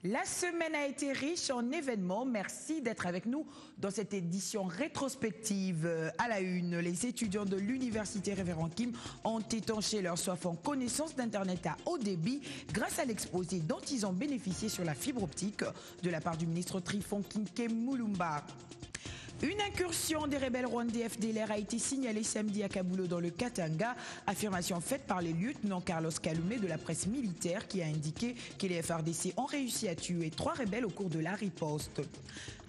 La semaine a été riche en événements. Merci d'être avec nous dans cette édition rétrospective. À la une, les étudiants de l'université Révérend Kim ont étanché leur soif en connaissance d'Internet à haut débit grâce à l'exposé dont ils ont bénéficié sur la fibre optique de la part du ministre Trifon Kinke Mulumba. Une incursion des rebelles rwandais FDLR a été signalée samedi à Kabulo dans le Katanga, affirmation faite par les lieutenants Carlos Kalume de la presse militaire qui a indiqué que les FARDC ont réussi à tuer 3 rebelles au cours de la riposte.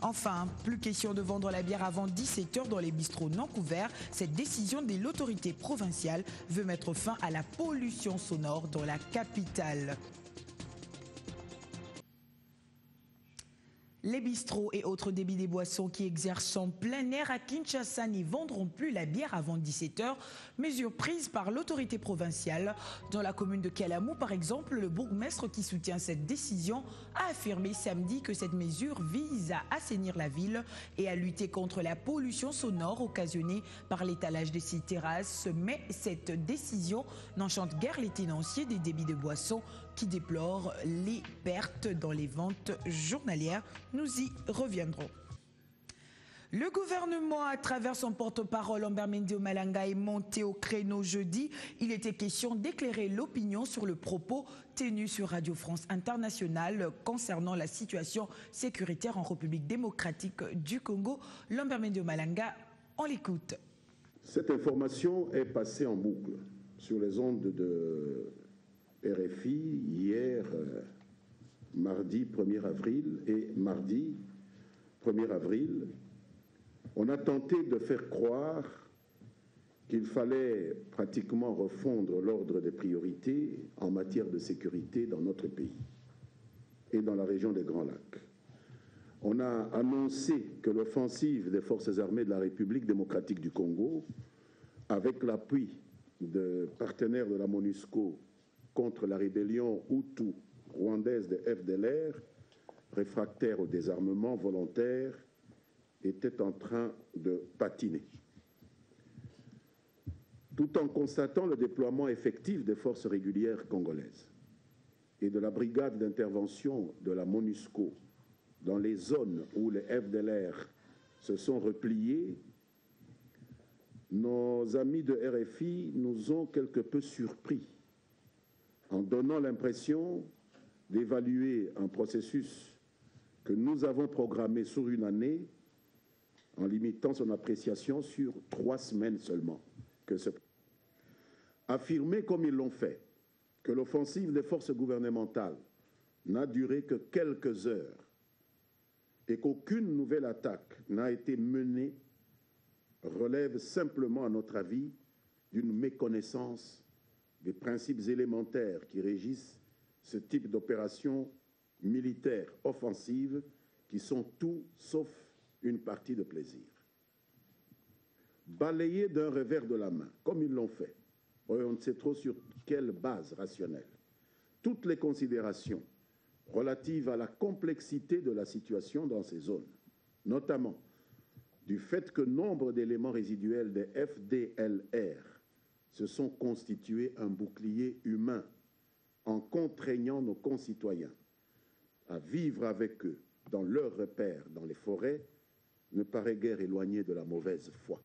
Enfin, plus question de vendre la bière avant 17 h dans les bistrots non couverts. Cette décision de l'autorité provinciale veut mettre fin à la pollution sonore dans la capitale. Les bistrots et autres débits des boissons qui exercent en plein air à Kinshasa n'y vendront plus la bière avant 17 h, mesure prise par l'autorité provinciale. Dans la commune de Kalamou, par exemple, le bourgmestre qui soutient cette décision a affirmé samedi que cette mesure vise à assainir la ville et à lutter contre la pollution sonore occasionnée par l'étalage de ces terrasses. Mais cette décision n'enchante guère les tenanciers des débits de boissons qui déplorent les pertes dans les ventes journalières. Nous y reviendrons. Le gouvernement, à travers son porte-parole Ambert Mende Omalanga, est monté au créneau jeudi. Il était question d'éclairer l'opinion sur le propos tenu sur Radio France Internationale concernant la situation sécuritaire en République démocratique du Congo. Ambert Mende Omalanga, on l'écoute. Cette information est passée en boucle sur les ondes de RFI hier, mardi 1er avril, et mardi 1er avril, on a tenté de faire croire qu'il fallait pratiquement refondre l'ordre des priorités en matière de sécurité dans notre pays et dans la région des Grands Lacs. On a annoncé que l'offensive des forces armées de la République démocratique du Congo, avec l'appui de partenaires de la MONUSCO contre la rébellion Hutu rwandaise de FDLR, réfractaire au désarmement volontaire, était en train de patiner. Tout en constatant le déploiement effectif des forces régulières congolaises et de la brigade d'intervention de la MONUSCO dans les zones où les FDLR se sont repliés, nos amis de RFI nous ont quelque peu surpris en donnant l'impression d'évaluer un processus que nous avons programmé sur une année en limitant son appréciation sur 3 semaines seulement. Affirmer comme ils l'ont fait que l'offensive des forces gouvernementales n'a duré que quelques heures et qu'aucune nouvelle attaque n'a été menée relève simplement, à notre avis, d'une méconnaissance des principes élémentaires qui régissent ce type d'opérations militaires offensives qui sont tout sauf une partie de plaisir. Balayer d'un revers de la main, comme ils l'ont fait, on ne sait trop sur quelle base rationnelle, toutes les considérations relatives à la complexité de la situation dans ces zones, notamment du fait que nombre d'éléments résiduels des FDLR se sont constitués un bouclier humain en contraignant nos concitoyens à vivre avec eux dans leurs repères dans les forêts, ne paraît guère éloigné de la mauvaise foi.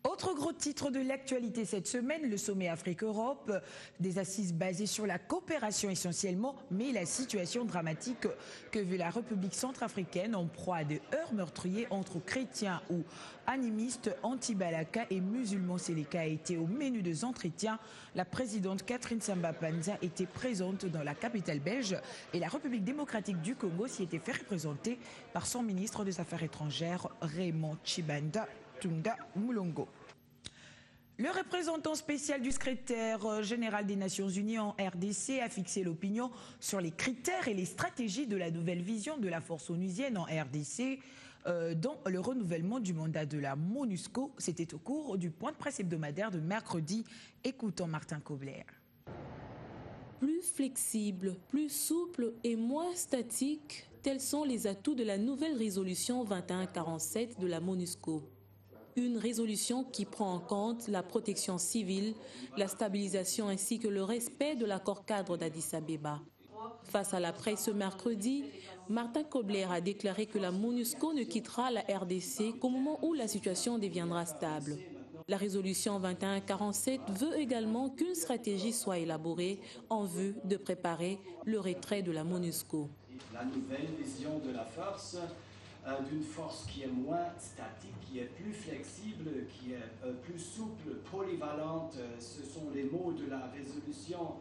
Autre gros titre de l'actualité cette semaine, le sommet Afrique-Europe, des assises basées sur la coopération essentiellement, mais la situation dramatique que vit la République centrafricaine en proie à de heurts meurtriers entre chrétiens ou animistes anti-Balaka et musulmans Séléka a été au menu des entretiens. La présidente Catherine Samba-Panza était présente dans la capitale belge et la République démocratique du Congo s'y était fait représenter par son ministre des Affaires étrangères Raymond Tshibanda Tunga Mulongo. Le représentant spécial du secrétaire général des Nations Unies en RDC a fixé l'opinion sur les critères et les stratégies de la nouvelle vision de la force onusienne en RDC dans le renouvellement du mandat de la MONUSCO. C'était au cours du point de presse hebdomadaire de mercredi. Écoutons Martin Kobler. Plus flexible, plus souple et moins statique, tels sont les atouts de la nouvelle résolution 2147 de la MONUSCO. Une résolution qui prend en compte la protection civile, la stabilisation ainsi que le respect de l'accord cadre d'Addis Abeba. Face à la presse ce mercredi, Martin Kobler a déclaré que la MONUSCO ne quittera la RDC qu'au moment où la situation deviendra stable. La résolution 2147 veut également qu'une stratégie soit élaborée en vue de préparer le retrait de la MONUSCO. La nouvelle vision de la force, d'une force qui est moins statique, qui est plus flexible, qui est plus souple, polyvalente, ce sont les mots de la résolution,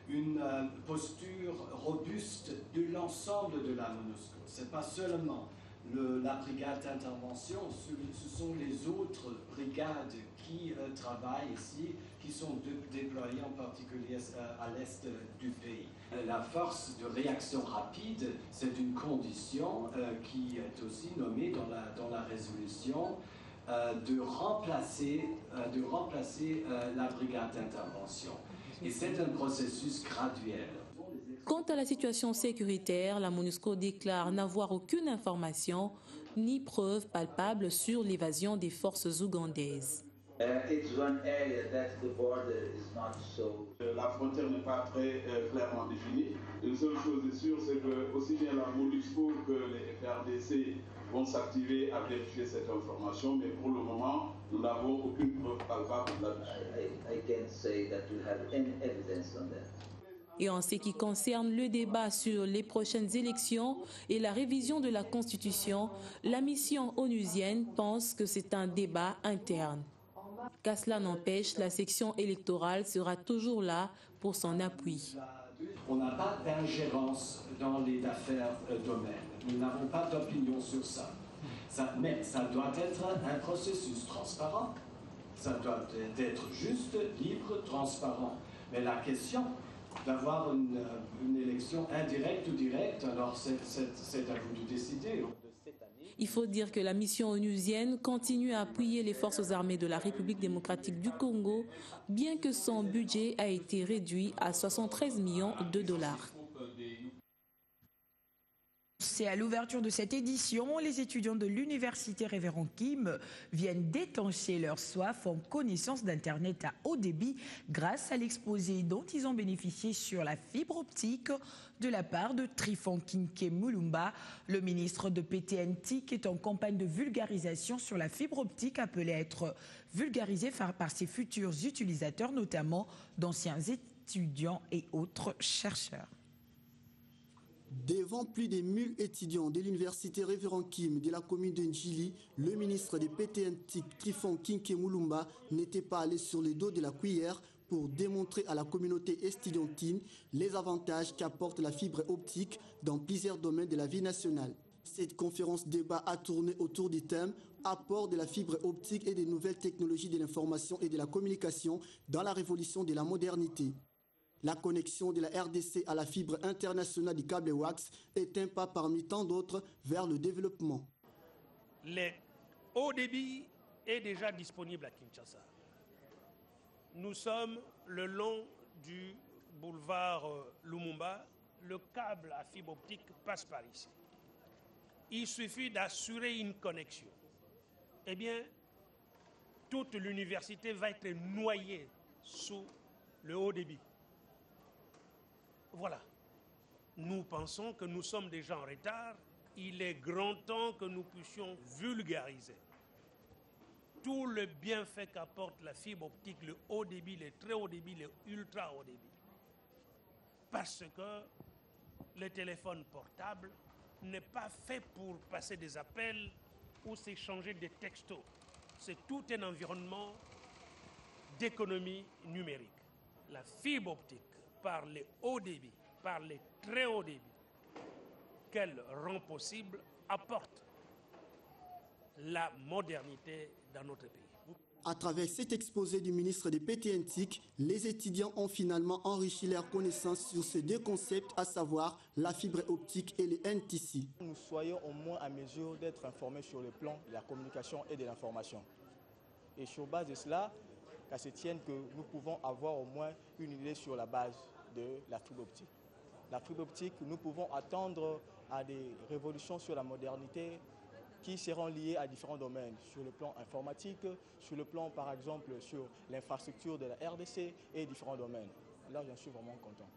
une posture robuste de l'ensemble de la MONUSCO. Ce n'est pas seulement la brigade d'intervention, ce sont les autres brigades qui travaillent ici, qui sont déployées en particulier à l'est du pays. La force de réaction rapide, c'est une condition qui est aussi nommée dans la résolution de remplacer la brigade d'intervention. Et c'est un processus graduel. Quant à la situation sécuritaire, la MONUSCO déclare n'avoir aucune information ni preuve palpable sur l'évasion des forces ougandaises. La frontière n'est pas très clairement définie. Une seule chose est sûre, c'est que aussi bien la MONUSCO que les FARDC vont s'activer à vérifier cette information, mais pour le moment, nous n'avons aucune preuve palpable là-dessus. Et en ce qui concerne le débat sur les prochaines élections et la révision de la Constitution, la mission onusienne pense que c'est un débat interne. Qu'à cela n'empêche, la section électorale sera toujours là pour son appui. On n'a pas d'ingérence dans les affaires domaines. Nous n'avons pas d'opinion sur ça. Mais ça doit être un processus transparent. Ça doit être juste, libre, transparent. Mais la question d'avoir une élection indirecte ou directe, alors c'est à vous de décider. Il faut dire que la mission onusienne continue à appuyer les forces armées de la République démocratique du Congo, bien que son budget a été réduit à 73 millions de dollars. C'est à l'ouverture de cette édition, les étudiants de l'université Révérend Kim viennent d'étancher leur soif en connaissance d'Internet à haut débit grâce à l'exposé dont ils ont bénéficié sur la fibre optique de la part de Trifon Kinke Mulumba, le ministre de PTNT, qui est en campagne de vulgarisation sur la fibre optique appelée à être vulgarisée par ses futurs utilisateurs, notamment d'anciens étudiants et autres chercheurs. Devant plus de 1000 étudiants de l'université Révérend Kim de la commune de Njili, le ministre des PTNT Trifon Kinke Mulumba n'était pas allé sur le dos de la cuillère pour démontrer à la communauté estudiantine les avantages qu'apporte la fibre optique dans plusieurs domaines de la vie nationale. Cette conférence débat a tourné autour du thème « Apport de la fibre optique et des nouvelles technologies de l'information et de la communication dans la révolution de la modernité ». La connexion de la RDC à la fibre internationale du câble WAX est un pas parmi tant d'autres vers le développement. Le haut débit est déjà disponible à Kinshasa. Nous sommes le long du boulevard Lumumba. Le câble à fibre optique passe par ici. Il suffit d'assurer une connexion. Eh bien, toute l'université va être noyée sous le haut débit. Voilà. Nous pensons que nous sommes déjà en retard. Il est grand temps que nous puissions vulgariser tout le bienfait qu'apporte la fibre optique, le haut débit, le très haut débit, le ultra haut débit. Parce que le téléphone portable n'est pas fait pour passer des appels ou s'échanger des textos. C'est tout un environnement d'économie numérique. La fibre optique, par les hauts débits, par les très hauts débits, qu'elle rend possible, apporte la modernité dans notre pays. À travers cet exposé du ministre des PTNTIC, les étudiants ont finalement enrichi leurs connaissances sur ces deux concepts, à savoir la fibre optique et les NTC. Nous soyons au moins à mesure d'être informés sur le plan de la communication et de l'information. Et sur base de cela, qu'à se tienne que nous pouvons avoir au moins une idée sur la base de la fibre optique. La fibre optique, nous pouvons attendre à des révolutions sur la modernité qui seront liées à différents domaines, sur le plan informatique, sur le plan par exemple sur l'infrastructure de la RDC et différents domaines. Là, j'en suis vraiment content.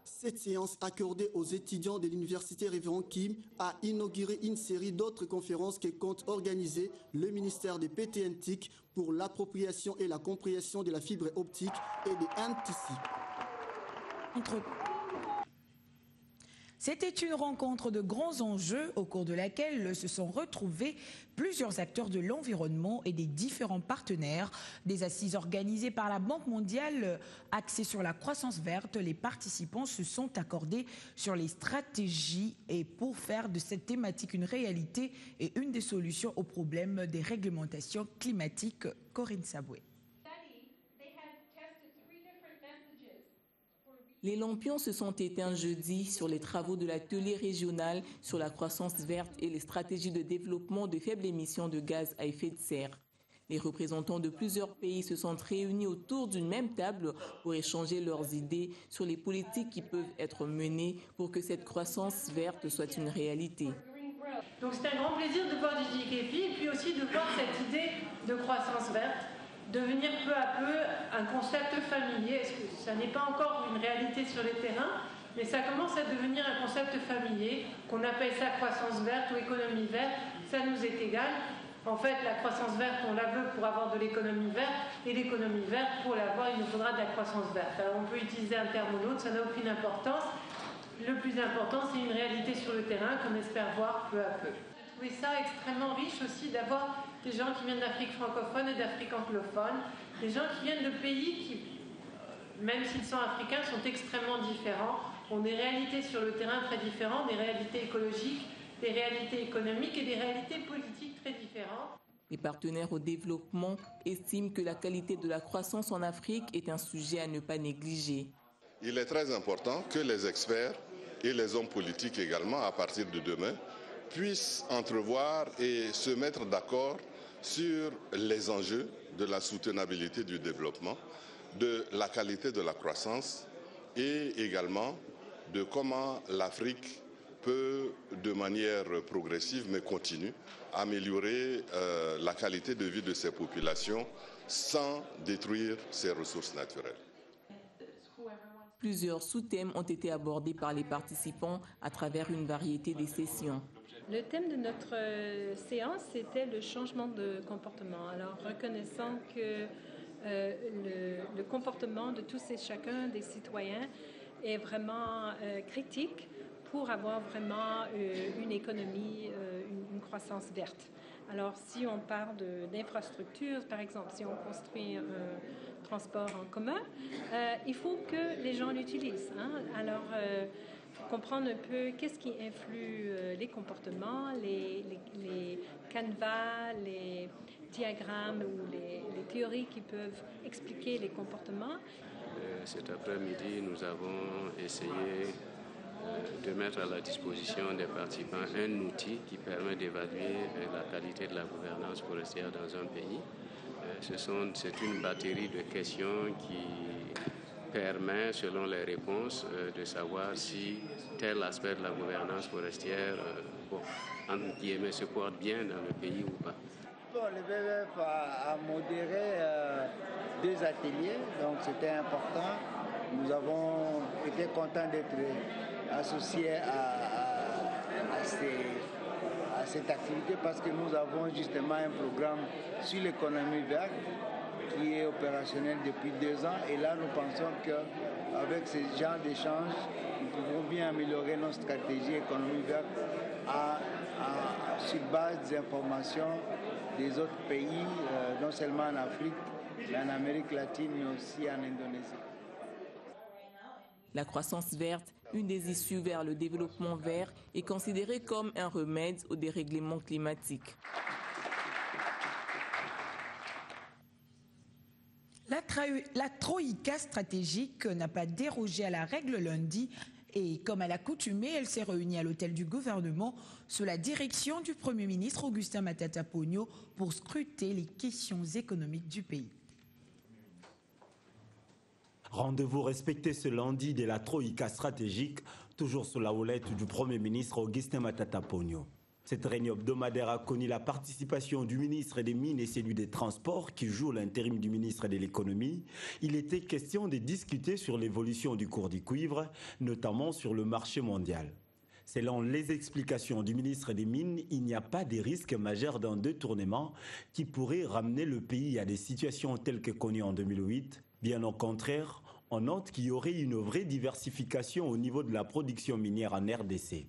Cette séance accordée aux étudiants de l'université Révérend Kim a inauguré une série d'autres conférences que compte organiser le ministère des PTN-TIC pour l'appropriation et la compréhension de la fibre optique et des NTC. C'était une rencontre de grands enjeux au cours de laquelle se sont retrouvés plusieurs acteurs de l'environnement et des différents partenaires. Des assises organisées par la Banque mondiale axées sur la croissance verte. Les participants se sont accordés sur les stratégies et pour faire de cette thématique une réalité et une des solutions aux problèmes des réglementations climatiques. Corinne Saboué. Les lampions se sont éteints jeudi sur les travaux de l'atelier régional sur la croissance verte et les stratégies de développement de faibles émissions de gaz à effet de serre. Les représentants de plusieurs pays se sont réunis autour d'une même table pour échanger leurs idées sur les politiques qui peuvent être menées pour que cette croissance verte soit une réalité. Donc c'est un grand plaisir de voir du DKP et puis aussi de voir cette idée de croissance verte devenir peu à peu un concept familier. Ça n'est pas encore une réalité sur le terrain, mais ça commence à devenir un concept familier, qu'on appelle ça croissance verte ou économie verte, ça nous est égal. En fait, la croissance verte, on la veut pour avoir de l'économie verte, et l'économie verte, pour l'avoir, il nous faudra de la croissance verte. Alors on peut utiliser un terme ou l'autre, ça n'a aucune importance. Le plus important, c'est une réalité sur le terrain qu'on espère voir peu à peu. J'ai trouvé ça extrêmement riche aussi d'avoir des gens qui viennent d'Afrique francophone et d'Afrique anglophone, des gens qui viennent de pays qui, même s'ils sont africains, sont extrêmement différents, ont des réalités sur le terrain très différentes, des réalités écologiques, des réalités économiques et des réalités politiques très différentes. Les partenaires au développement estiment que la qualité de la croissance en Afrique est un sujet à ne pas négliger. Il est très important que les experts et les hommes politiques également, à partir de demain, puissent entrevoir et se mettre d'accord sur les enjeux de la soutenabilité du développement, de la qualité de la croissance et également de comment l'Afrique peut, de manière progressive mais continue, améliorer la qualité de vie de ses populations sans détruire ses ressources naturelles. Plusieurs sous-thèmes ont été abordés par les participants à travers une variété de sessions. Le thème de notre séance, c'était le changement de comportement. Alors, reconnaissant que le comportement de tous et chacun des citoyens est vraiment critique pour avoir vraiment une économie, une croissance verte. Alors, si on parle d'infrastructures, par exemple, si on construit un transport en commun, il faut que les gens l'utilisent. Hein? Alors, comprendre un peu qu'est-ce qui influe les comportements, les canevas, les diagrammes ou les théories qui peuvent expliquer les comportements. Cet après-midi, nous avons essayé de mettre à la disposition des participants un outil qui permet d'évaluer la qualité de la gouvernance forestière dans un pays. C'est une batterie de questions qui permet, selon les réponses, de savoir si tel aspect de la gouvernance forestière entre guillemets, se porte bien dans le pays ou pas. Le WWF a modéré 2 ateliers, donc c'était important. Nous avons été contents d'être associés à cette activité parce que nous avons justement un programme sur l'économie verte qui est opérationnel depuis 2 ans. Et là, nous pensons qu'avec ce genre d'échanges, nous pouvons bien améliorer nos stratégies économiques vertes sur base des informations des autres pays, non seulement en Afrique, mais en Amérique latine, mais aussi en Indonésie. La croissance verte, une des issues vers le développement vert, est considérée comme un remède au dérèglement climatique. La troïka stratégique n'a pas dérogé à la règle lundi et, comme à l'accoutumée, elle s'est réunie à l'hôtel du gouvernement sous la direction du Premier ministre Augustin Matata Ponyo pour scruter les questions économiques du pays. Rendez-vous respecté ce lundi de la troïka stratégique, toujours sous la houlette du Premier ministre Augustin Matata Ponyo. Cette réunion hebdomadaire a connu la participation du ministre des Mines et celui des Transports qui joue l'intérim du ministre de l'Économie. Il était question de discuter sur l'évolution du cours du cuivre, notamment sur le marché mondial. Selon les explications du ministre des Mines, il n'y a pas de risque majeur d'un détournement qui pourrait ramener le pays à des situations telles que connues en 2008. Bien au contraire, on note qu'il y aurait une vraie diversification au niveau de la production minière en RDC.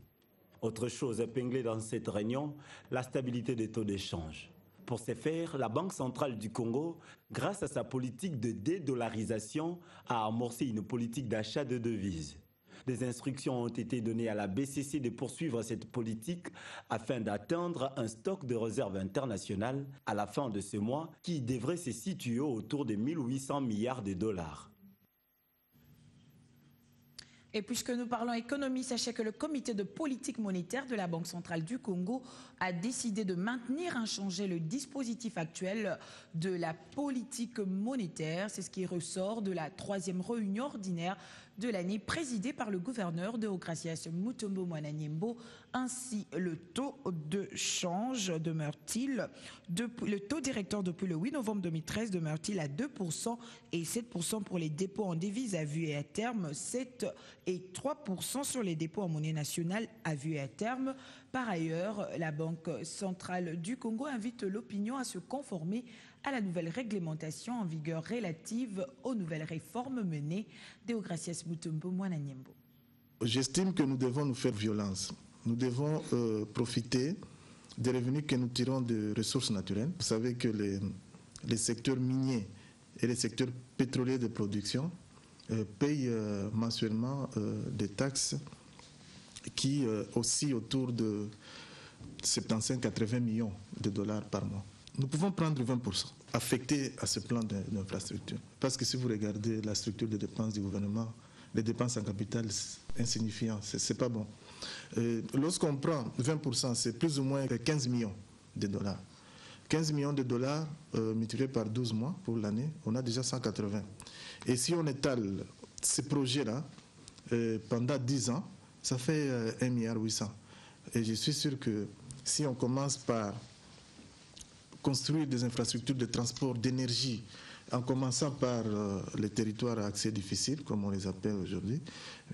Autre chose épinglée dans cette réunion, la stabilité des taux d'échange. Pour ce faire, la Banque centrale du Congo, grâce à sa politique de dédollarisation, a amorcé une politique d'achat de devises. Des instructions ont été données à la BCC de poursuivre cette politique afin d'atteindre un stock de réserves internationales à la fin de ce mois qui devrait se situer autour de 1800 milliards de dollars. Et puisque nous parlons économie, sachez que le comité de politique monétaire de la Banque centrale du Congo a décidé de maintenir inchangé le dispositif actuel de la politique monétaire. C'est ce qui ressort de la 3e réunion ordinaire de l'année présidée par le gouverneur Deogracias Mutombo Mwananyembo. Ainsi, le taux de change demeure-t-il, le taux directeur depuis le 8 novembre 2013 demeure-t-il à 2% et 7% pour les dépôts en devises à vue et à terme, 7 et 3% sur les dépôts en monnaie nationale à vue et à terme. Par ailleurs, la Banque centrale du Congo invite l'opinion à se conformer à la nouvelle réglementation en vigueur relative aux nouvelles réformes menées. Deogracias Mutombo Mwananyembo. J'estime que nous devons nous faire violence. Nous devons profiter des revenus que nous tirons de ressources naturelles. Vous savez que les secteurs miniers et les secteurs pétroliers de production payent mensuellement des taxes qui oscillent autour de 75-80 millions de dollars par mois. Nous pouvons prendre 20% affectés à ce plan d'infrastructure. Parce que si vous regardez la structure des dépenses du gouvernement, les dépenses en capital insignifiantes, c'est pas bon. Lorsqu'on prend 20%, c'est plus ou moins 15 millions de dollars. 15 millions de dollars multipliés par 12 mois pour l'année, on a déjà 180. Et si on étale ces projets-là pendant 10 ans, ça fait 1,8 milliard. Et je suis sûr que si on commence par construire des infrastructures de transport, d'énergie, en commençant par les territoires à accès difficile, comme on les appelle aujourd'hui,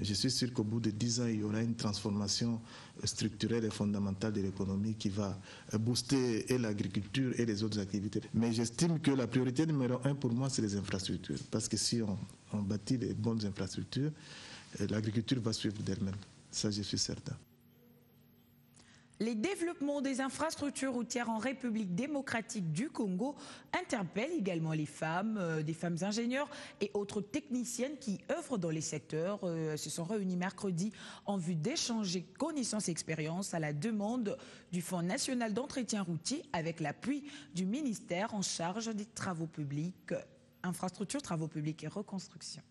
je suis sûr qu'au bout de 10 ans, il y aura une transformation structurelle et fondamentale de l'économie qui va booster et l'agriculture et les autres activités. Mais j'estime que la priorité numéro 1 pour moi, c'est les infrastructures. Parce que si on bâtit les bonnes infrastructures, l'agriculture va suivre d'elle-même. Ça, je suis certain. Les développements des infrastructures routières en République démocratique du Congo interpellent également les femmes, des femmes ingénieurs et autres techniciennes qui œuvrent dans les secteurs. Se sont réunies mercredi en vue d'échanger connaissances et expériences à la demande du Fonds national d'entretien routier avec l'appui du ministère en charge des travaux publics, infrastructures, travaux publics et reconstruction.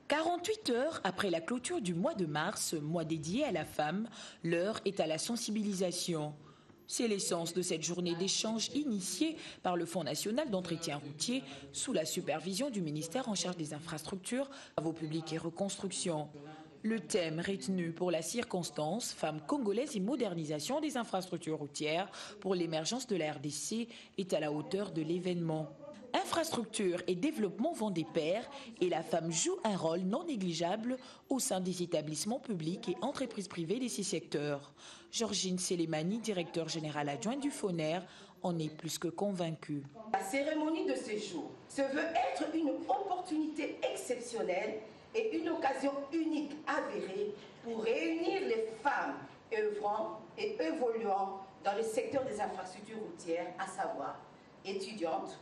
48 heures après la clôture du mois de mars, mois dédié à la femme, l'heure est à la sensibilisation. C'est l'essence de cette journée d'échange initiée par le Fonds national d'entretien routier sous la supervision du ministère en charge des infrastructures, travaux publics et reconstruction. Le thème retenu pour la circonstance, femmes congolaises et modernisation des infrastructures routières pour l'émergence de la RDC, est à la hauteur de l'événement. Infrastructure et développement vont des pairs et la femme joue un rôle non négligeable au sein des établissements publics et entreprises privées de ces secteurs. Georgine Selemani, directeur général adjoint du FONER, en est plus que convaincue. La cérémonie de ce jour se veut être une opportunité exceptionnelle et une occasion unique avérée pour réunir les femmes œuvrant et évoluant dans le secteur des infrastructures routières, à savoir étudiantes,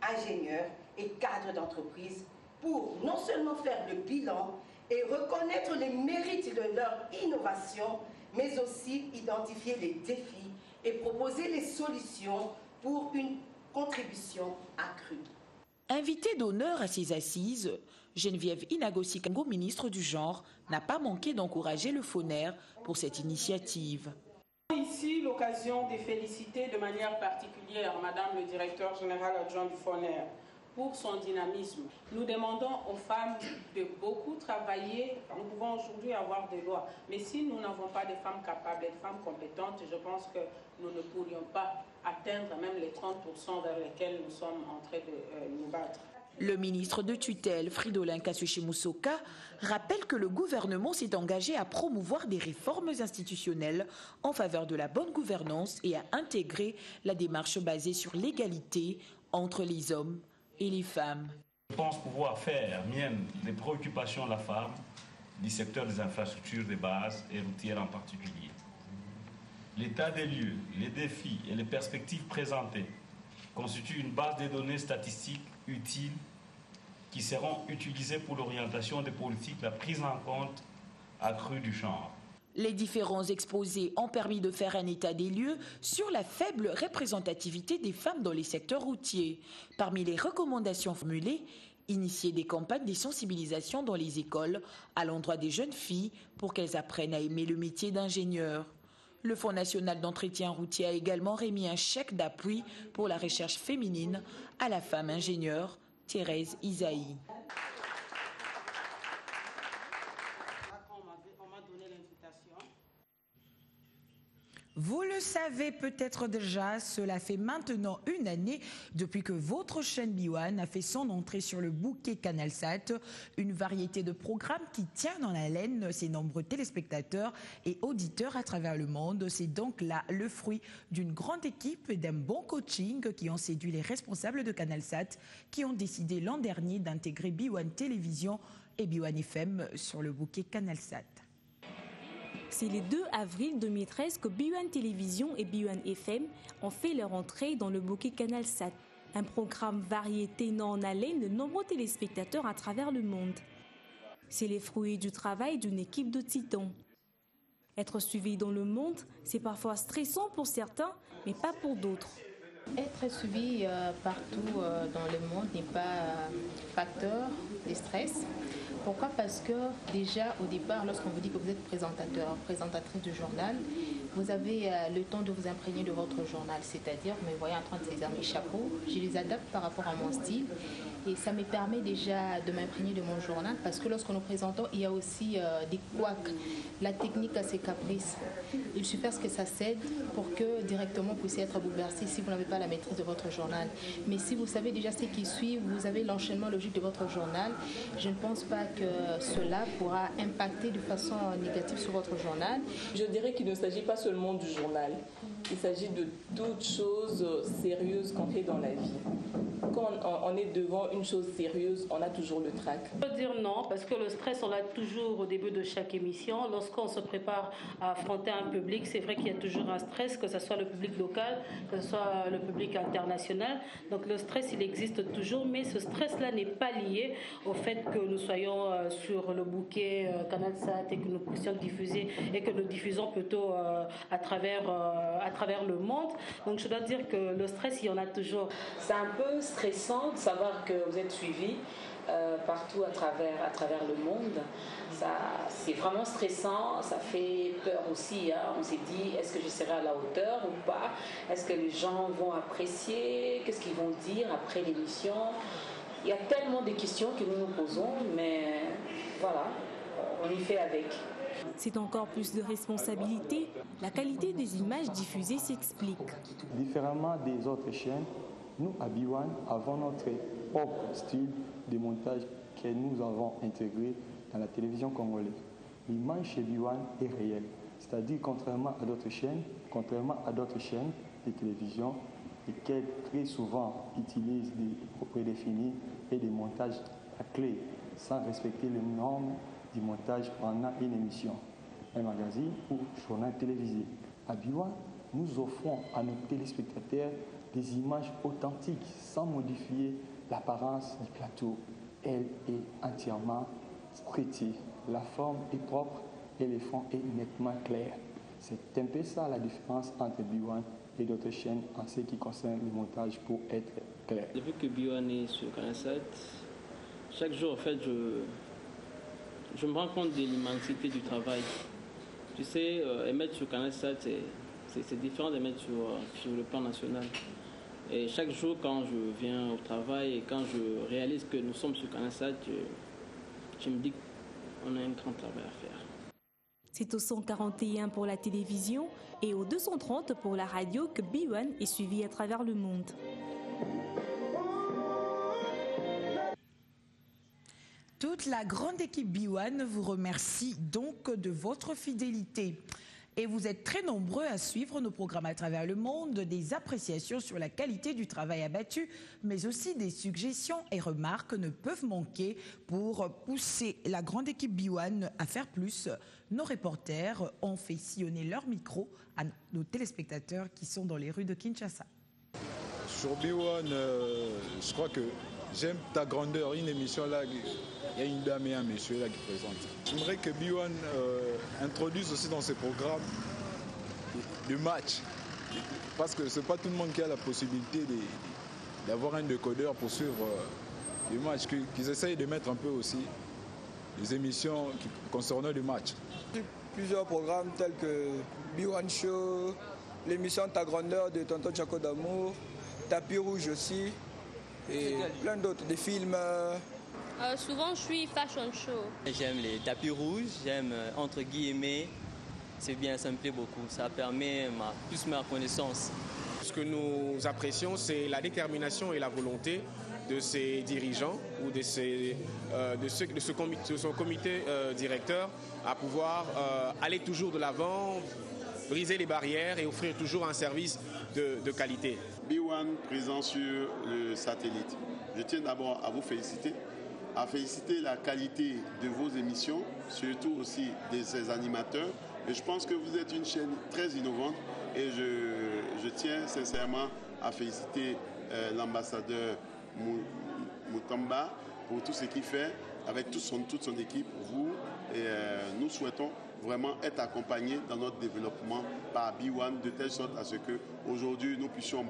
ingénieurs et cadres d'entreprise, pour non seulement faire le bilan et reconnaître les mérites de leur innovation, mais aussi identifier les défis et proposer les solutions pour une contribution accrue. Invitée d'honneur à ces assises, Geneviève Inagosi-Kango, ministre du Genre, n'a pas manqué d'encourager le FONER pour cette initiative. Ici, l'occasion de féliciter de manière particulière Madame le directeur général adjoint du FONER pour son dynamisme. Nous demandons aux femmes de beaucoup travailler. Nous pouvons aujourd'hui avoir des lois, mais si nous n'avons pas de femmes capables, de femmes compétentes, je pense que nous ne pourrions pas atteindre même les 30% vers lesquels nous sommes en train de nous battre. Le ministre de tutelle, Fridolin Kasushi-Musoka, rappelle que le gouvernement s'est engagé à promouvoir des réformes institutionnelles en faveur de la bonne gouvernance et à intégrer la démarche basée sur l'égalité entre les hommes et les femmes. Je pense pouvoir faire mienne les préoccupations de la femme du secteur des infrastructures de base et routières en particulier. L'état des lieux, les défis et les perspectives présentées constituent une base de données statistiques utiles qui seront utilisées pour l'orientation des politiques, la prise en compte accrue du genre. Les différents exposés ont permis de faire un état des lieux sur la faible représentativité des femmes dans les secteurs routiers. Parmi les recommandations formulées, initier des campagnes de sensibilisation dans les écoles à l'endroit des jeunes filles pour qu'elles apprennent à aimer le métier d'ingénieur. Le Fonds national d'entretien routier a également remis un chèque d'appui pour la recherche féminine à la femme ingénieure Thérèse Isaïe. Vous le savez peut-être déjà, cela fait maintenant une année depuis que votre chaîne B1 a fait son entrée sur le bouquet CanalSat, une variété de programmes qui tient dans la laine ses nombreux téléspectateurs et auditeurs à travers le monde. C'est donc là le fruit d'une grande équipe et d'un bon coaching qui ont séduit les responsables de CanalSat qui ont décidé l'an dernier d'intégrer B1 Télévision et B1 FM sur le bouquet CanalSat. C'est le 2 avril 2013 que B1 Télévision et B1 FM ont fait leur entrée dans le bouquet CanalSat, un programme variété non en haleine de nombreux téléspectateurs à travers le monde. C'est les fruits du travail d'une équipe de titans. Être suivi dans le monde, c'est parfois stressant pour certains, mais pas pour d'autres. Être suivi partout dans le monde n'est pas facteur de stress. Pourquoi? Parce que déjà au départ, lorsqu'on vous dit que vous êtes présentateur, présentatrice du journal, vous avez le temps de vous imprégner de votre journal, c'est-à-dire vous me voyez en train de saisir mes chapeaux, je les adapte par rapport à mon style et ça me permet déjà de m'imprégner de mon journal parce que lorsque nous présentons, il y a aussi des couacs. La technique a ses caprices. Il suffit à ce que ça cède pour que directement vous puissiez être bouleversé si vous n'avez pas la maîtrise de votre journal. Mais si vous savez déjà ce qui suit, vous avez l'enchaînement logique de votre journal, je ne pense pas que cela pourra impacter de façon négative sur votre journal. Je dirais qu'il ne s'agit pas seulement du journal. Il s'agit de toutes choses sérieuses qu'on fait dans la vie. Quand on est devant une chose sérieuse, on a toujours le trac. Je peux dire non, parce que le stress, on l'a toujours au début de chaque émission. Lorsqu'on se prépare à affronter un public, c'est vrai qu'il y a toujours un stress, que ce soit le public local, que ce soit le public international. Donc le stress, il existe toujours, mais ce stress-là n'est pas lié au fait que nous soyons sur le bouquet CanalSat et que nous puissions diffuser et que nous diffusons plutôt à travers le monde. Donc je dois dire que le stress, il y en a toujours. C'est un peu stressant de savoir que vous êtes suivi partout à travers le monde. C'est vraiment stressant, ça fait peur aussi. On s'est dit, est-ce que je serai à la hauteur ou pas? Est-ce que les gens vont apprécier? Qu'est-ce qu'ils vont dire après l'émission? Il y a tellement de questions que nous nous posons, mais voilà, on y fait avec. C'est encore plus de responsabilité. La qualité des images diffusées s'explique. Différemment des autres chaînes, nous à B1 avons notre propre style de montage que nous avons intégré dans la télévision congolaise. L'image chez B1 est réelle, c'est-à-dire contrairement à d'autres chaînes de télévision, lesquelles très souvent utilisent des prédéfinis et des montages à clé sans respecter les normes du montage pendant une émission, un magazine ou journal télévisé. À B1, nous offrons à nos téléspectateurs des images authentiques sans modifier l'apparence du plateau. Elle est entièrement traitée. La forme est propre et le fond est nettement clair. C'est un peu ça la différence entre B1 et d'autres chaînes en ce qui concerne le montage pour être clair. Depuis que B1 est sur CanalSat, chaque jour en fait je me rends compte de l'immensité du travail. Tu sais, émettre sur CanalSat, c'est différent d'émettre sur le plan national. Et chaque jour, quand je viens au travail et quand je réalise que nous sommes sur Canal 7, je me dis qu'on a un grand travail à faire. C'est au 141 pour la télévision et au 230 pour la radio que B1 est suivi à travers le monde. Toute la grande équipe B1 vous remercie donc de votre fidélité. Et vous êtes très nombreux à suivre nos programmes à travers le monde, des appréciations sur la qualité du travail abattu, mais aussi des suggestions et remarques ne peuvent manquer pour pousser la grande équipe B1 à faire plus. Nos reporters ont fait sillonner leur micro à nos téléspectateurs qui sont dans les rues de Kinshasa. Sur B1, je crois que j'aime ta grandeur, une émission là. Il y a une dame et un monsieur là qui présentent. J'aimerais que B1 introduise aussi dans ses programmes le match. Parce que ce n'est pas tout le monde qui a la possibilité d'avoir un décodeur pour suivre les matchs. Qu'ils essayent de mettre un peu aussi des émissions concernant le match. Plusieurs programmes tels que B1 Show, l'émission Ta Grandeur de Tonton Tchako d'Amour, Tapis Rouge aussi, et plein d'autres, des films. Souvent, je suis fashion show. J'aime les tapis rouges, j'aime entre guillemets. C'est bien, ça me plaît beaucoup. Ça permet plus ma connaissance. Ce que nous apprécions, c'est la détermination et la volonté de ces dirigeants ou de son comité directeur à pouvoir aller toujours de l'avant, briser les barrières et offrir toujours un service de qualité. B1 présent sur le satellite. Je tiens d'abord à vous féliciter. À féliciter la qualité de vos émissions, surtout aussi de ces animateurs. Et je pense que vous êtes une chaîne très innovante et je tiens sincèrement à féliciter l'ambassadeur Moutamba pour tout ce qu'il fait avec toute son équipe, vous. Et nous souhaitons vraiment être accompagnés dans notre développement par B1 de telle sorte à ce qu'aujourd'hui nous puissions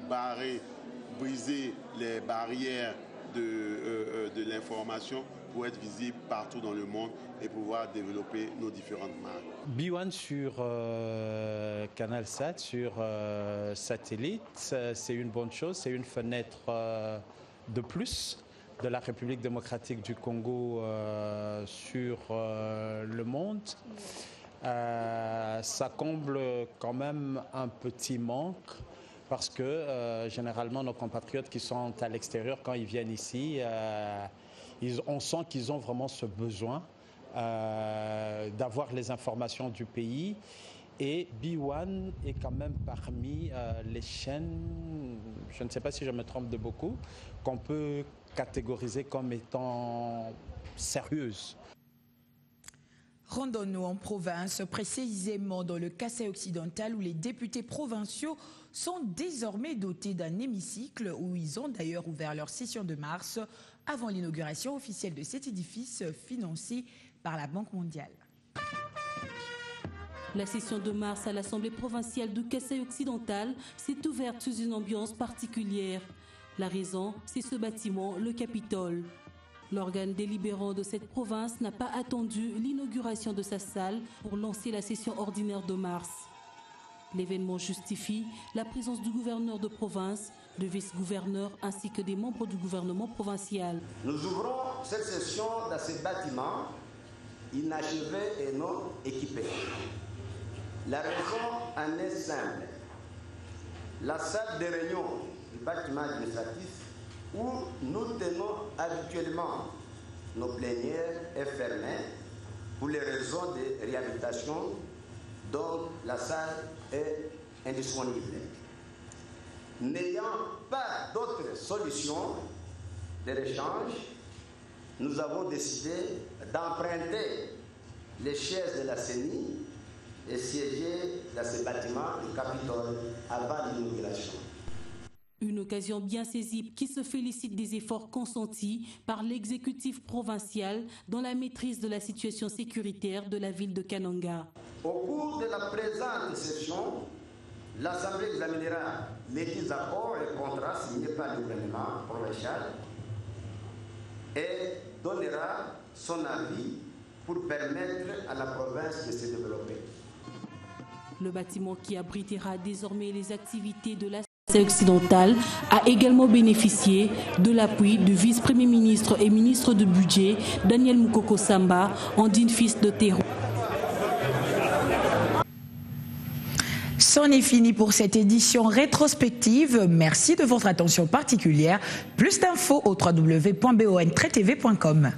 briser les barrières de l'information pour être visible partout dans le monde et pouvoir développer nos différentes marques. B1 sur Canal 7, sur satellite, c'est une bonne chose, c'est une fenêtre de plus de la République démocratique du Congo sur le monde. Ça comble quand même un petit manque. Parce que généralement, nos compatriotes qui sont à l'extérieur, quand ils viennent ici, on sent qu'ils ont vraiment ce besoin d'avoir les informations du pays. Et B1 est quand même parmi les chaînes, je ne sais pas si je me trompe de beaucoup, qu'on peut catégoriser comme étant sérieuses. Rendons-nous en province, précisément dans le Kasaï occidental où les députés provinciaux sont désormais dotés d'un hémicycle où ils ont d'ailleurs ouvert leur session de mars avant l'inauguration officielle de cet édifice financé par la Banque mondiale. La session de mars à l'Assemblée provinciale du Kasaï occidental s'est ouverte sous une ambiance particulière. La raison, c'est ce bâtiment, le Capitole. L'organe délibérant de cette province n'a pas attendu l'inauguration de sa salle pour lancer la session ordinaire de mars. L'événement justifie la présence du gouverneur de province, de vice-gouverneur ainsi que des membres du gouvernement provincial. Nous ouvrons cette session dans ce bâtiment inachevé et non équipé. La raison en est simple. La salle de réunion du bâtiment administratif où nous tenons habituellement nos plénières est fermée pour les raisons de réhabilitation dont la salle est indisponible. N'ayant pas d'autre solution de l'échange, nous avons décidé d'emprunter les chaises de la CENI et siéger dans ce bâtiment du Capitole avant l'inauguration. Une occasion bien saisie qui se félicite des efforts consentis par l'exécutif provincial dans la maîtrise de la situation sécuritaire de la ville de Kananga. Au cours de la présente session, l'Assemblée examinera les 10 accords et contrats signés par le gouvernement provincial et donnera son avis pour permettre à la province de se développer. Le bâtiment qui abritera désormais les activités de la Conseil occidental a également bénéficié de l'appui du vice-premier ministre et ministre du budget Daniel Moukoko Samba, Andine Fils de Terreau. C'en est fini pour cette édition rétrospective. Merci de votre attention particulière. Plus d'infos au www.bon-tv.com.